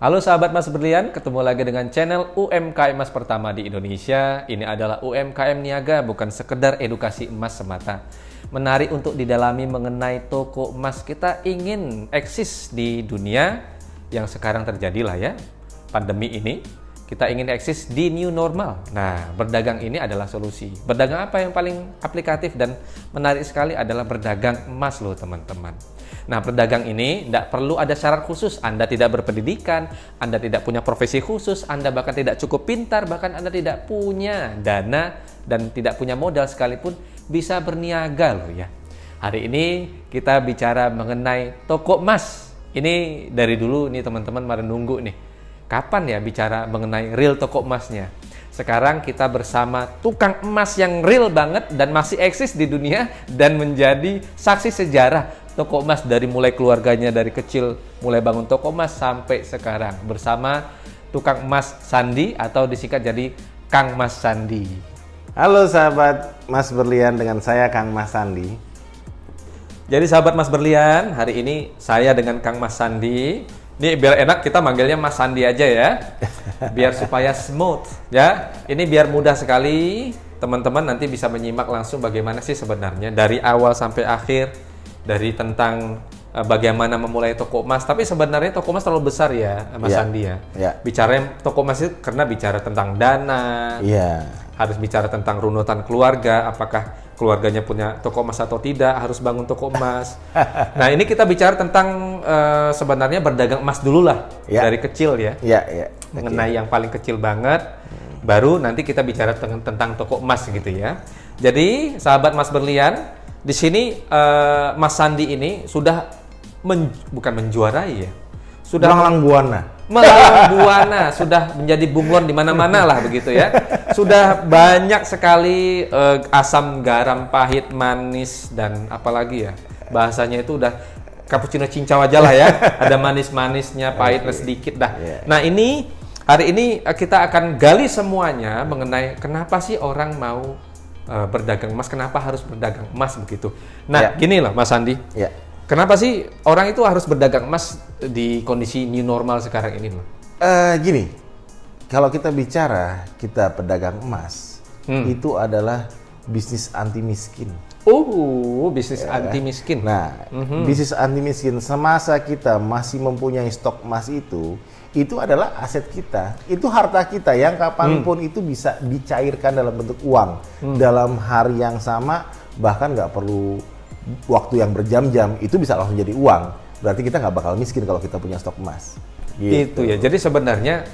Halo sahabat Mas Berlian, ketemu lagi dengan channel UMKM Emas pertama di Indonesia. Ini adalah UMKM Niaga, bukan sekedar edukasi emas semata. Menarik untuk didalami mengenai toko emas. Kita ingin eksis di dunia yang sekarang terjadi lah ya, pandemi ini. Kita ingin eksis di new normal. Nah, berdagang ini adalah solusi. Berdagang apa yang paling aplikatif dan menarik sekali adalah berdagang emas loh teman-teman. Nah, berdagang ini tidak perlu ada syarat khusus. Anda tidak berpendidikan, Anda tidak punya profesi khusus, Anda bahkan tidak cukup pintar, bahkan Anda tidak punya dana dan tidak punya modal sekalipun bisa berniaga loh ya. Hari ini kita bicara mengenai toko emas. Ini dari dulu nih teman-teman pada nunggu nih. Kapan ya bicara mengenai real toko emasnya? Sekarang kita bersama tukang emas yang real banget dan masih eksis di dunia dan menjadi saksi sejarah toko emas dari mulai keluarganya dari kecil mulai bangun toko emas sampai sekarang bersama tukang emas Sandi atau disingkat jadi Kang Mas Sandi. Halo sahabat Mas Berlian, dengan saya Kang Mas Sandi. Jadi sahabat Mas Berlian, hari ini saya dengan Kang Mas Sandi. Ini biar enak kita manggilnya Mas Sandi aja ya, biar supaya smooth ya. Ini biar mudah sekali, teman-teman nanti bisa menyimak langsung bagaimana sih sebenarnya dari awal sampai akhir, dari tentang bagaimana memulai toko emas. Tapi sebenarnya toko emas terlalu besar ya, Mas Sandi ya. Bicaranya toko emas itu karena bicara tentang dana, harus bicara tentang runutan keluarga, apakah keluarganya punya toko emas atau tidak, harus bangun toko emas. Nah, ini kita bicara tentang sebenarnya berdagang emas dulu lah, dari kecil ya. Mengenai yang paling kecil banget, baru nanti kita bicara tentang toko emas gitu ya. Jadi, sahabat Mas Berlian, di sini Mas Sandi ini sudah bukan menjuarai ya. Sudah melalang buana, sudah menjadi bunglon di mana-mana lah begitu ya. Sudah banyak sekali asam, garam, pahit, manis dan apalagi ya. Bahasanya itu udah cappuccino cincau aja lah ya. Ada manis-manisnya, pahitnya sedikit dah. Nah, hari ini kita akan gali semuanya mengenai kenapa sih orang mau berdagang emas, kenapa harus berdagang emas begitu. Nah, gini loh Mas Sandi. Kenapa sih orang itu harus berdagang emas di kondisi new normal sekarang ini loh? Gini, kalau kita bicara kita pedagang emas, itu adalah bisnis anti miskin. Bisnis anti miskin. Nah, bisnis anti miskin semasa kita masih mempunyai stok emas itu adalah aset kita, itu harta kita yang kapanpun itu bisa dicairkan dalam bentuk uang dalam hari yang sama, bahkan nggak perlu waktu yang berjam-jam, itu bisa langsung jadi uang. Berarti kita nggak bakal miskin kalau kita punya stok emas. Gitu ya. Jadi sebenarnya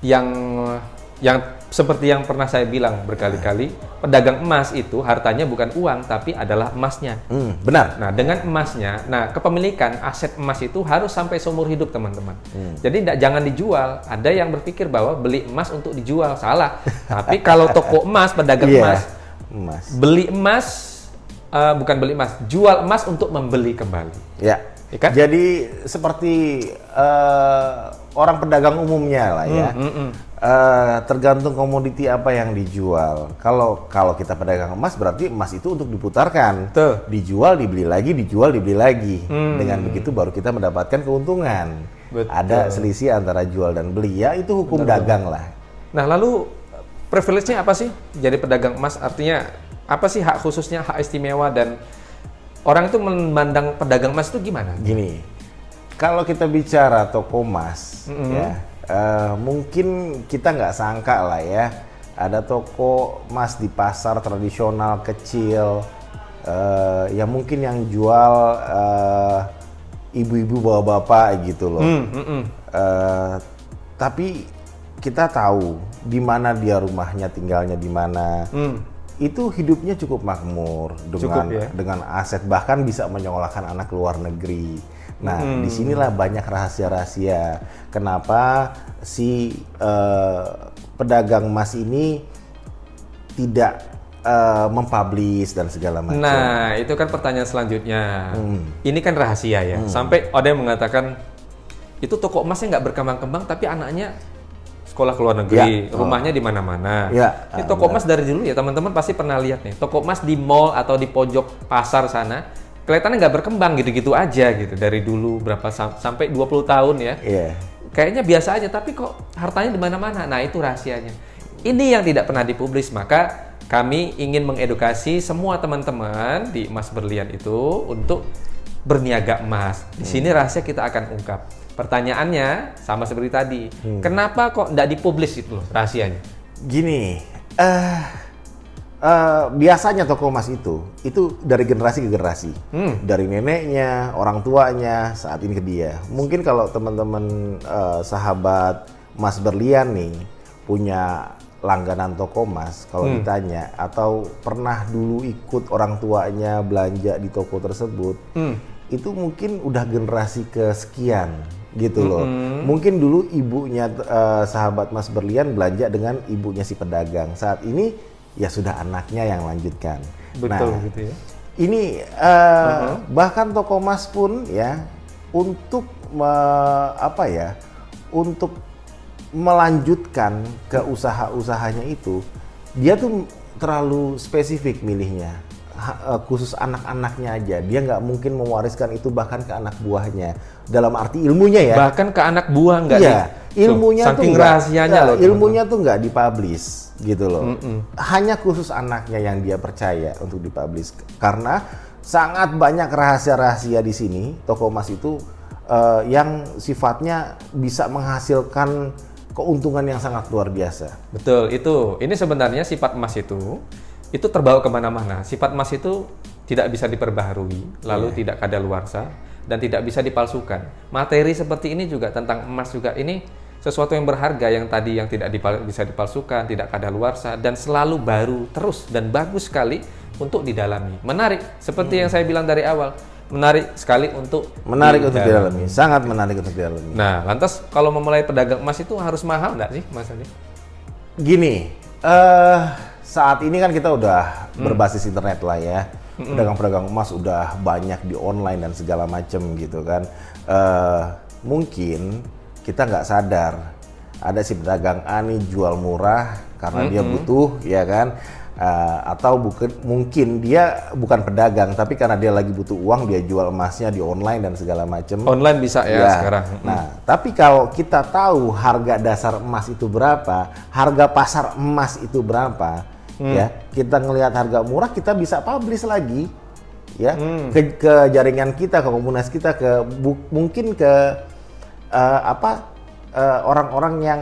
yang seperti yang pernah saya bilang berkali-kali, pedagang emas itu hartanya bukan uang tapi adalah emasnya. Benar. Nah, dengan emasnya, kepemilikan aset emas itu harus sampai seumur hidup teman-teman. Jadi jangan dijual. Ada yang berpikir bahwa beli emas untuk dijual, salah. Tapi kalau toko emas, pedagang emas, beli emas bukan beli emas, jual emas untuk membeli kembali. Ya kan? Jadi seperti orang pedagang umumnya lah ya. Tergantung komoditi apa yang dijual. Kalau kita pedagang emas berarti emas itu untuk diputarkan. Dijual, dibeli lagi, dijual, dibeli lagi. Dengan begitu baru kita mendapatkan keuntungan. Ada selisih antara jual dan beli. Ya itu hukum dagang lah. Nah, lalu privilege-nya apa sih jadi pedagang emas? Artinya apa sih hak khususnya, hak istimewa, dan orang itu memandang pedagang emas itu gimana? Gini, kalau kita bicara toko emas, mungkin kita nggak sangka lah ya, ada toko emas di pasar tradisional kecil, yang mungkin yang jual ibu-ibu bapak-bapak gitu loh. Tapi kita tahu di mana dia rumahnya, tinggalnya di mana. Itu hidupnya cukup makmur dengan aset, bahkan bisa menyekolahkan anak ke luar negeri. Nah, disinilah banyak rahasia-rahasia kenapa si pedagang emas ini tidak mempublish dan segala macam. Nah, itu kan pertanyaan selanjutnya. Ini kan rahasia ya. Sampai ada yang mengatakan itu toko emasnya nggak berkembang-kembang, tapi anaknya sekolah ke luar negeri, rumahnya di mana-mana. Ini toko emas dari dulu ya teman-teman pasti pernah lihat nih. Toko emas di mall atau di pojok pasar sana, kelihatannya nggak berkembang gitu-gitu aja gitu dari dulu berapa sampai 20 tahun ya. kayaknya biasa aja, tapi kok hartanya di mana-mana. Nah, itu rahasianya. Ini yang tidak pernah dipublis, maka kami ingin mengedukasi semua teman-teman di Emas Berlian itu untuk berniaga emas. Di sini rahasia kita akan ungkap. Pertanyaannya sama seperti tadi, kenapa kok nggak dipublis itu loh rahasianya? Gini, biasanya toko emas itu dari generasi ke generasi, dari neneknya, orang tuanya, saat ini ke dia. Mungkin kalau teman-teman sahabat Emas Berlian nih punya langganan toko emas, kalau ditanya atau pernah dulu ikut orang tuanya belanja di toko tersebut, itu mungkin udah generasi kesekian gitu loh. Mungkin dulu ibunya sahabat Mas Berlian belanja dengan ibunya si pedagang. Saat ini ya sudah anaknya yang lanjutkan. Betul, nah, gitu ya. Ini bahkan toko emas pun ya untuk untuk melanjutkan ke usaha-usahanya itu, dia tuh terlalu spesifik milihnya. Khusus anak-anaknya aja, dia nggak mungkin mewariskan itu bahkan ke anak buahnya. Dalam arti ilmunya ya. Bahkan ke anak buah nggak? Iya, ilmunya tuh saking rahasianya loh. Ilmunya tuh nggak dipublish gitu loh. Hanya khusus anaknya yang dia percaya untuk dipublish. Karena sangat banyak rahasia-rahasia di sini toko emas itu yang sifatnya bisa menghasilkan keuntungan yang sangat luar biasa. Betul, itu. Ini sebenarnya sifat emas itu terbawa kemana-mana. Sifat emas itu tidak bisa diperbaharui, lalu tidak kadaluarsa, dan tidak bisa dipalsukan. Materi seperti ini juga tentang emas juga, ini sesuatu yang berharga yang tadi yang tidak bisa dipalsukan, tidak kadaluarsa, dan selalu baru terus dan bagus sekali untuk didalami. Menarik, seperti yang saya bilang dari awal. Menarik sekali untuk didalami, sangat menarik untuk didalami. Nah, lantas kalau memulai pedagang emas itu harus mahal nggak sih, Mas Andi? Gini, saat ini kan kita udah berbasis internet lah ya. Pedagang-pedagang emas udah banyak di online dan segala macem gitu kan. Mungkin kita nggak sadar ada si pedagang A nih jual murah karena dia butuh, ya kan? Atau mungkin dia bukan pedagang tapi karena dia lagi butuh uang, dia jual emasnya di online dan segala macam. Online bisa ya sekarang. Nah, tapi kalau kita tahu harga dasar emas itu berapa, harga pasar emas itu berapa, ya kita ngelihat harga murah, kita bisa publish lagi, ya ke jaringan kita, ke komunitas kita, mungkin ke orang-orang yang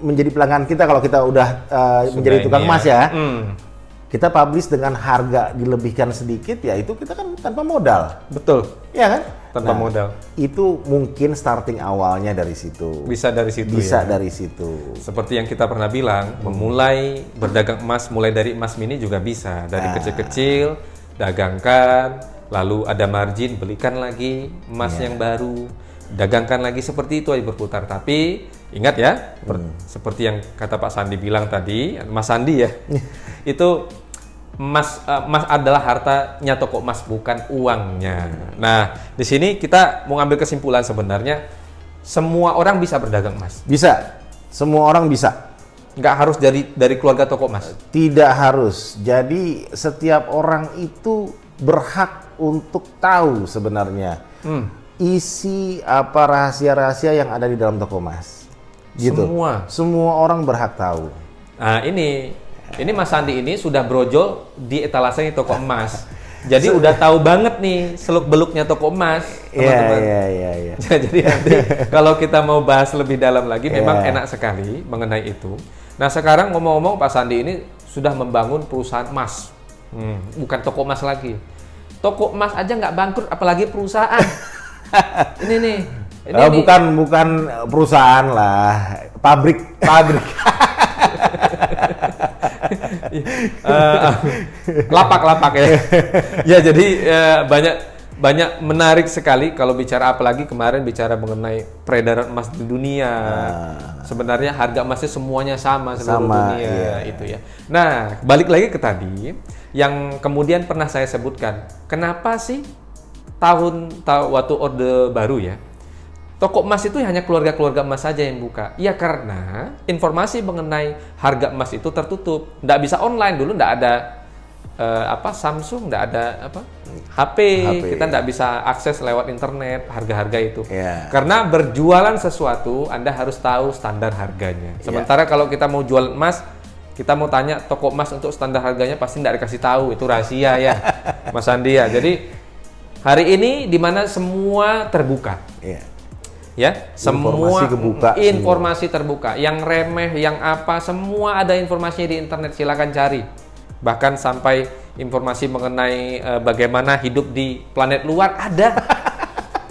menjadi pelanggan kita kalau kita udah menjadi tukang emas ya. Kita publish dengan harga dilebihkan sedikit, ya itu kita kan tanpa modal. Betul. Iya kan? Tanpa modal. Itu mungkin starting awalnya dari situ. Bisa dari situ. Bisa dari situ. Seperti yang kita pernah bilang, memulai berdagang emas mulai dari emas mini juga bisa. Dari kecil-kecil, dagangkan, lalu ada margin, belikan lagi emas yang baru, dagangkan lagi, seperti itu aja berputar. Tapi ingat ya, seperti yang kata Pak Sandi bilang tadi, Mas Sandi ya, itu emas adalah hartanya toko emas, bukan uangnya. Nah, di sini kita mau ngambil kesimpulan sebenarnya semua orang bisa berdagang emas. Bisa, semua orang bisa. Nggak harus dari keluarga toko emas. Tidak harus. Jadi setiap orang itu berhak untuk tahu sebenarnya isi apa rahasia-rahasia yang ada di dalam toko emas. Gitu. Semua orang berhak tahu. Nah, ini Mas Sandi ini sudah brojol di etalasenya toko emas. Jadi udah tahu banget nih seluk-beluknya toko emas, teman-teman. Iya. Jadi nanti kalau kita mau bahas lebih dalam lagi, memang enak sekali mengenai itu. Nah, sekarang ngomong-ngomong, Pak Sandi ini sudah membangun perusahaan emas. Bukan toko emas lagi. Toko emas aja nggak bangkrut, apalagi perusahaan. Ini nih. Bukan perusahaan lah, pabrik. Lapak ya. Ya, jadi banyak menarik sekali kalau bicara, apalagi kemarin bicara mengenai peredaran emas di dunia. Sebenarnya harga emasnya semuanya sama seluruh dunia itu ya. Nah, balik lagi ke tadi yang kemudian pernah saya sebutkan. Kenapa sih waktu Orde Baru ya, toko emas itu hanya keluarga-keluarga emas saja yang buka? Ya karena informasi mengenai harga emas itu tertutup. Nggak bisa online, dulu nggak ada Samsung, nggak ada HP. Kita nggak bisa akses lewat internet harga-harga itu. Karena berjualan sesuatu Anda harus tahu standar harganya. Sementara kalau kita mau jual emas, kita mau tanya toko emas untuk standar harganya pasti nggak dikasih tahu, itu rahasia ya, Mas Andi ya. Jadi hari ini di mana semua terbuka. Ya, semua informasi terbuka. Yang remeh, yang apa, semua ada informasinya di internet, silakan cari. Bahkan sampai informasi mengenai bagaimana hidup di planet luar ada.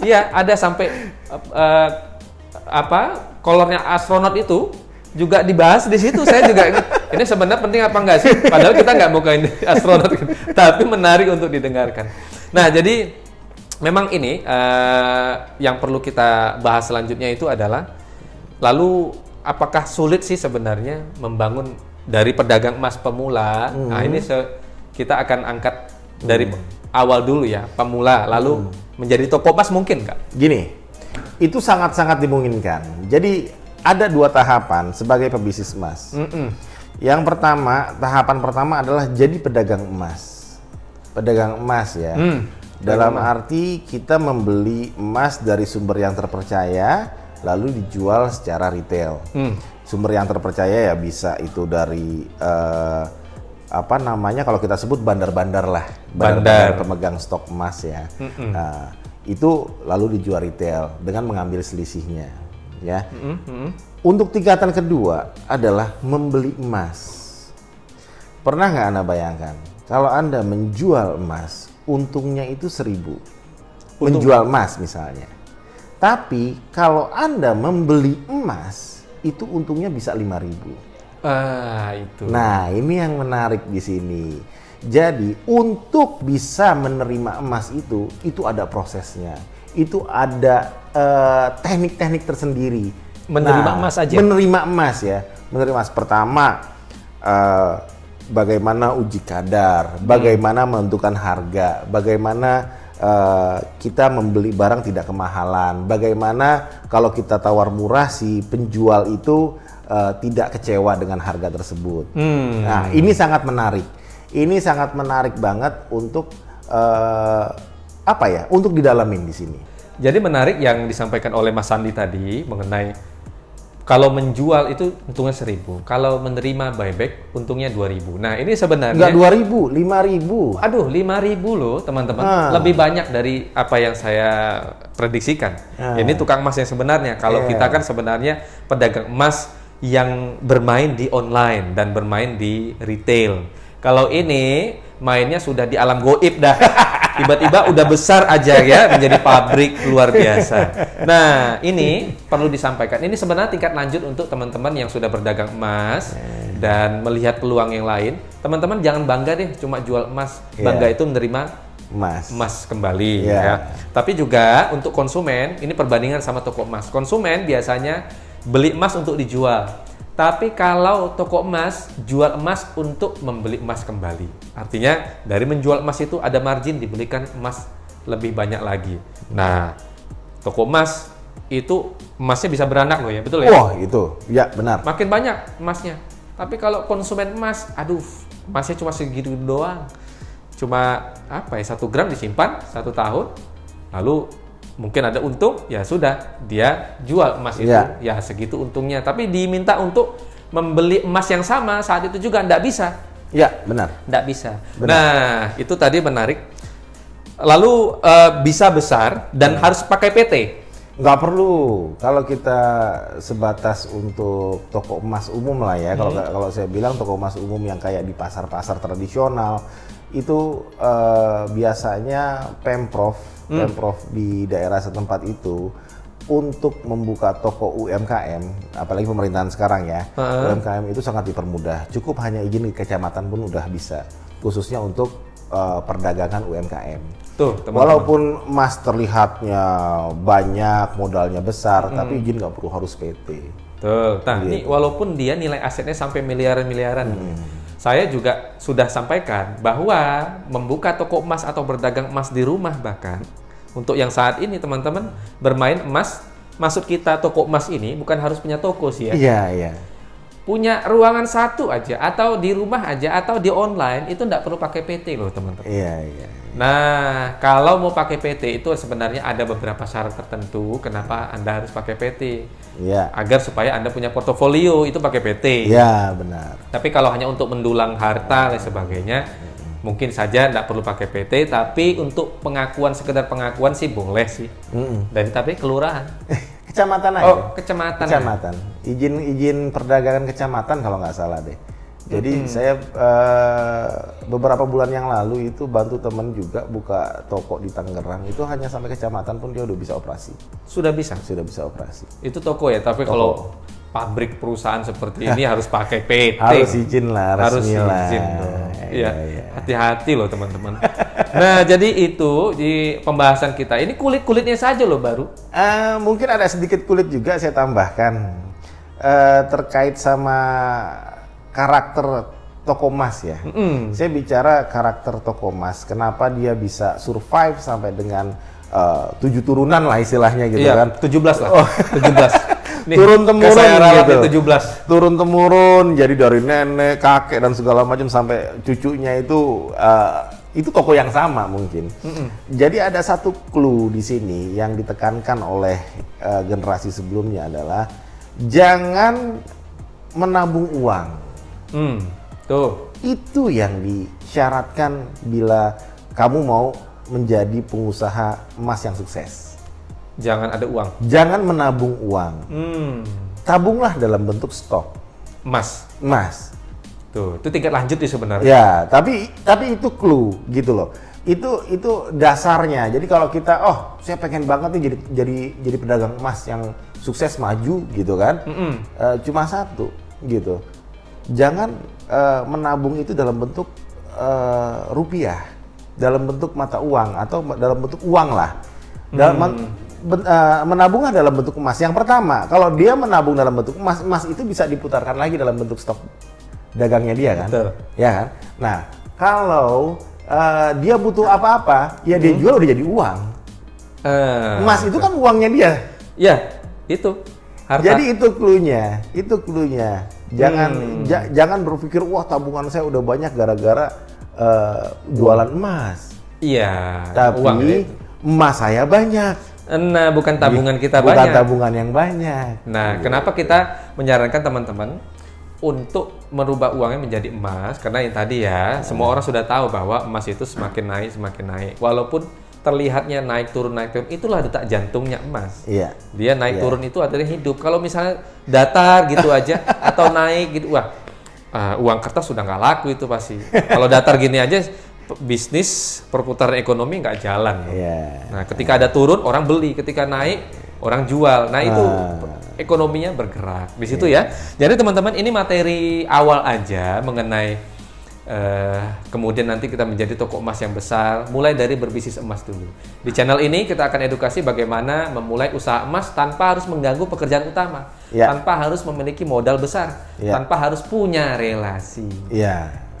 Iya, ada sampai kolornya astronot itu juga dibahas di situ. Saya juga ini sebenarnya penting apa enggak sih? Padahal kita nggak mau ke astronot, tapi menarik untuk didengarkan. Nah, jadi memang ini yang perlu kita bahas selanjutnya itu adalah, lalu apakah sulit sih sebenarnya membangun dari pedagang emas pemula? Nah, ini kita akan angkat dari awal dulu ya, pemula, lalu menjadi toko emas mungkin nggak? Gini, itu sangat-sangat dimungkinkan. Jadi ada 2 tahapan sebagai pebisnis emas. Yang pertama, tahapan pertama adalah jadi pedagang emas. Pedagang emas ya. Dalam arti kita membeli emas dari sumber yang terpercaya, lalu dijual secara retail. Sumber yang terpercaya ya bisa itu dari kalau kita sebut bandar-bandar lah, bandar pemegang stok emas ya. Nah, itu lalu dijual retail dengan mengambil selisihnya, ya. Untuk tingkatan kedua adalah membeli emas. Pernah nggak Anda bayangkan kalau Anda menjual emas, untungnya itu 1.000, menjual emas misalnya. Tapi kalau Anda membeli emas, itu untungnya bisa 5.000. Itu. Nah, ini yang menarik di sini. Jadi, untuk bisa menerima emas itu ada prosesnya. Itu ada teknik-teknik tersendiri. Menerima emas aja? Menerima emas ya. Menerima emas. Pertama, bagaimana uji kadar, bagaimana menentukan harga, bagaimana kita membeli barang tidak kemahalan, bagaimana kalau kita tawar murah si penjual itu tidak kecewa dengan harga tersebut. Nah, ini sangat menarik. Ini sangat menarik banget untuk untuk didalamin di sini. Jadi menarik yang disampaikan oleh Mas Sandi tadi mengenai kalau menjual itu untungnya 1.000, kalau menerima buyback untungnya 2.000. Nah, ini sebenarnya nggak 2.000, 5.000. Aduh, 5.000 loh teman-teman. Lebih banyak dari apa yang saya prediksikan. Ini tukang emas yang sebenarnya. Kalau kita kan sebenarnya pedagang emas yang bermain di online dan bermain di retail. Kalau ini mainnya sudah di alam goib dah. Tiba-tiba udah besar aja ya, menjadi pabrik luar biasa. Nah, ini perlu disampaikan. Ini sebenarnya tingkat lanjut untuk teman-teman yang sudah berdagang emas dan melihat peluang yang lain. Teman-teman jangan bangga deh cuma jual emas. Bangga itu menerima emas kembali ya. Tapi juga untuk konsumen, ini perbandingan sama toko emas. Konsumen biasanya beli emas untuk dijual. Tapi kalau toko emas, jual emas untuk membeli emas kembali. Artinya dari menjual emas itu ada margin, dibelikan emas lebih banyak lagi. Nah, toko emas itu emasnya bisa beranak loh ya, betul ya? Wah, itu. Ya, benar. Makin banyak emasnya. Tapi kalau konsumen emas, aduh, emasnya cuma segitu doang. Cuma 1 gram disimpan 1 tahun, lalu mungkin ada untung, ya sudah, dia jual emas itu, ya segitu untungnya. Tapi diminta untuk membeli emas yang sama saat itu juga nggak bisa. Ya, benar. Nggak bisa. Benar. Nah, itu tadi menarik. Lalu bisa besar dan harus pakai PT? Nggak perlu. Kalau kita sebatas untuk toko emas umum lah ya. Kalau saya bilang toko emas umum yang kayak di pasar-pasar tradisional, itu biasanya Pemprov di daerah setempat itu untuk membuka toko UMKM, apalagi pemerintahan sekarang ya, UMKM itu sangat dipermudah. Cukup hanya izin di kecamatan pun udah bisa, khususnya untuk perdagangan UMKM. Tuh, teman-teman. Walaupun emas terlihatnya banyak, modalnya besar, tapi izin nggak perlu harus PT. Tuh, nah ini walaupun dia nilai asetnya sampai miliaran-miliaran. Saya juga sudah sampaikan bahwa membuka toko emas atau berdagang emas di rumah, bahkan untuk yang saat ini teman-teman bermain emas, maksud kita toko emas ini bukan harus punya toko sih ya. Iya. punya ruangan satu aja, atau di rumah aja, atau di online, itu nggak perlu pakai PT loh teman-teman. Iya. Nah, kalau mau pakai PT itu sebenarnya ada beberapa syarat tertentu kenapa Anda harus pakai PT. Iya. Agar supaya Anda punya portofolio itu pakai PT. Iya, benar. Tapi kalau hanya untuk mendulang harta dan sebagainya, mungkin saja nggak perlu pakai PT, tapi untuk pengakuan, sekedar pengakuan sih boleh sih. Dan tapi kelurahan. Kecamatan aja. Oh, kecamatan. Kecamatan. Izin perdagangan kecamatan kalau nggak salah deh. Jadi saya beberapa bulan yang lalu itu bantu temen juga buka toko di Tangerang. Itu hanya sampai kecamatan pun dia udah bisa operasi. Sudah bisa? Sudah bisa operasi. Itu toko ya, tapi kalau pabrik perusahaan seperti ini harus pakai PT. Harus izin lah, resmi harus lah. izin dong. Iya, Iya. hati-hati loh teman-teman. Nah, jadi itu di pembahasan kita. Ini kulit-kulitnya saja loh baru. Mungkin ada sedikit kulit juga saya tambahkan terkait sama karakter toko emas ya. Saya bicara karakter toko emas. Kenapa dia bisa survive sampai dengan 7 turunan lah istilahnya gitu Iya, kan. 17 lah. Oh. 17. Nih, Turun temurun gitu. 17. Turun temurun, jadi dari nenek, kakek dan segala macam sampai cucunya itu toko yang sama mungkin. Jadi ada satu clue di sini yang ditekankan oleh generasi sebelumnya adalah jangan menabung uang. Tuh. Itu yang disyaratkan bila kamu mau menjadi pengusaha emas yang sukses. Jangan ada uang. Jangan menabung uang. Tabunglah dalam bentuk stok Emas. Tuh, itu tingkat lanjut sih sebenarnya. Ya, tapi itu clue gitu loh. Itu dasarnya. Jadi kalau kita, saya pengen banget nih jadi pedagang emas yang sukses maju gitu kan. Cuma satu gitu. Jangan menabung itu dalam bentuk rupiah, dalam bentuk mata uang atau dalam bentuk uang lah. Menabunglah dalam bentuk emas. Yang pertama, kalau dia menabung dalam bentuk emas, emas itu bisa diputarkan lagi dalam bentuk stok dagangnya dia kan. Betul. Ya kan? Nah, kalau dia butuh apa-apa, ya dia jual udah jadi uang. Emas itu kan uangnya dia. Ya, itu. Harta. Jadi itu clue-nya. Jangan berpikir wah tabungan saya udah banyak gara-gara jualan emas. Iya. Tapi uang emas saya banyak. Nah, bukan tabungan kita bukan banyak. Bukan tabungan yang banyak. Nah, kenapa kita menyarankan teman-teman untuk merubah uangnya menjadi emas? Karena yang tadi ya, semua orang sudah tahu bahwa emas itu semakin naik. Walaupun terlihatnya naik turun, itulah detak jantungnya emas. Iya. Dia naik turun itu adalah hidup. Kalau misalnya datar gitu aja atau naik gitu, uang kertas sudah nggak laku itu pasti. Kalau datar gini aja, bisnis perputaran ekonomi nggak jalan. Nah, ketika ada turun orang beli, ketika naik orang jual. Nah, itu ekonominya bergerak di situ ya. Jadi teman-teman, ini materi awal aja mengenai kemudian nanti kita menjadi toko emas yang besar, mulai dari berbisnis emas dulu. Di channel ini kita akan edukasi bagaimana memulai usaha emas tanpa harus mengganggu pekerjaan utama, tanpa harus memiliki modal besar, tanpa harus punya relasi.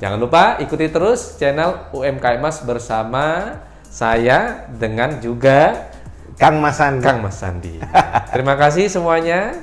Jangan lupa ikuti terus channel UMKM Emas bersama saya dengan juga Kang Mas Sandi. Terima kasih semuanya.